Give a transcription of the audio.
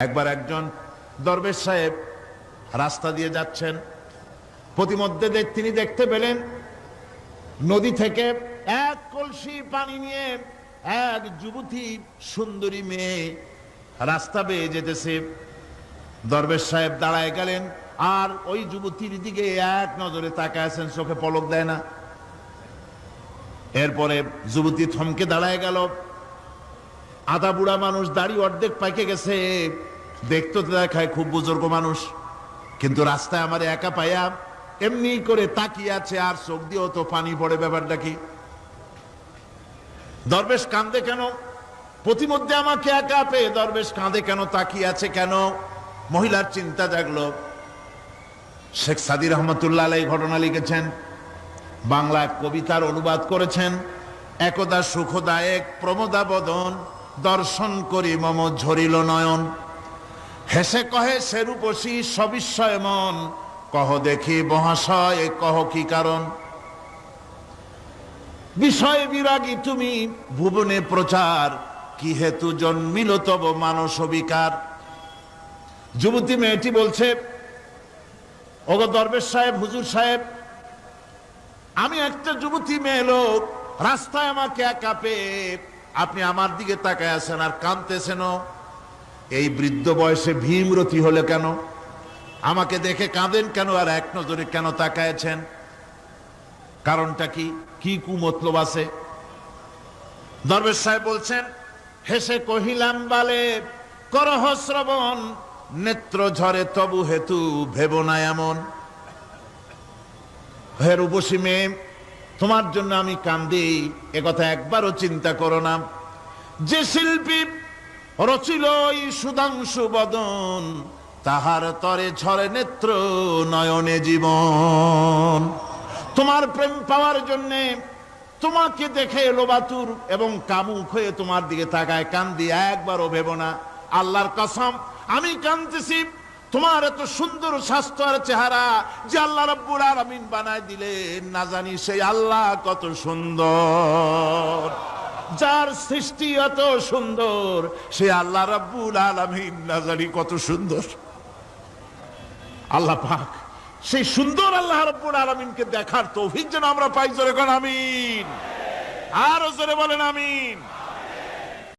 একবার একজন দরবেশ সাহেব রাস্তা দিয়ে যাচ্ছেন, প্রতিমধ্যে তিনি দেখতে পেলেন নদী থেকে এক কলসি পানি নিয়ে এক যুবতী সুন্দরী মেয়ে রাস্তা বেয়ে যেতেছে। দরবেশ সাহেব দাঁড়ায় গেলেন আর ওই যুবতীর দিকে এক নজরে তাকায় আছেন, চোখে পলক দেয় না। এরপরে যুবতী থমকে দাঁড়ায় গেল। আধা বুড়া মানুষ, দাড়ি অর্ধেক পাইকে গেছে, দেখতে দেখায় খুব বুজুর্গ মানুষ, কিন্তু রাস্তায় আমার একা পাইয়া এমনি করে তাকিয়ে আছে আর চোখ দিয়েও তো পানি পড়ে। ব্যাপারটা কি? দরবেশ কাঁদে কেন? প্রতিমধ্যে আমাকে একা পেয়ে দরবেশ কাঁদে কেন, তাকিয়ে আছে কেন? মহিলার চিন্তা জাগলো। শেখ সাদী রহমতুল্লাহ আলাইহি ঘটনা লিখেছেন, বাংলা কবিতার অনুবাদ করেছেন। একদা সুখদায়ক প্রমোদা বদন, দর্শন করি মম ঝরিল নয়ন। হেসে কহে সেরূপসী সবিস্ময় মন, কহ দেখি মহাশয় কহ কি কারণ। বিষয় বিরাগী তুমি ভুবনে প্রচার, কি হেতু জন্মিল তব মানস বিকার। যুবতী মেয়েটি বলছে, ওগো দরবেশ সাহেব, হুজুর সাহেব, আমি একটা যুবতী মেয়ে লোক, রাস্তায় আমাকে একা পেয়ে আপনি আমার দিকে তাকায় আছেন আর কাঁদতেছেন। এই বৃদ্ধ বয়সে ভীমরতি হলে কেন? আমাকে দেখে কাঁদেন কেন আর এক নজরে কেন তাকায়ছেন? কারণটা কি? কি কুমতলব আছে? দরবেশ সাহেব বলছেন, হেসে কহিলাম বালে করহ শ্রবণ, নেত্র ঝরে তবু হেতু ভেব না এমন। হে রূপসী মেয়ে, তোমার জন্য আমি কান্দি, একথা একবারও চিন্তা করো না। যে শিল্পী রচিল এই সুধাংশু বদন, তাহার তরে ঝরে নেত্র নয়নে জীবন। তোমার প্রেম পাওয়ার জন্য তোমাকে দেখে লোবাতুর এবং কামুক হয়ে তোমার দিকে তাকায় কান্দি, একবারও ভেব না। আল্লাহর কসম, আমি কাঁদতেছি তোমার এত সুন্দর স্বাস্থ্য আর চেহারা যে আল্লাহ রাব্বুল আলামিন বানায় দিলেন, না জানি সেই আল্লাহ কত সুন্দর। যার সৃষ্টি এত সুন্দর সে আল্লাহ রাব্বুল আলামিন না জানি কত সুন্দর। আল্লাহ পাক সেই সুন্দর আল্লাহ রাব্বুল আলামিনকে দেখার তৌফিক যেন আমরা পাই। জোরে কোন আমিন, আরো জোরে বলেন আমিন।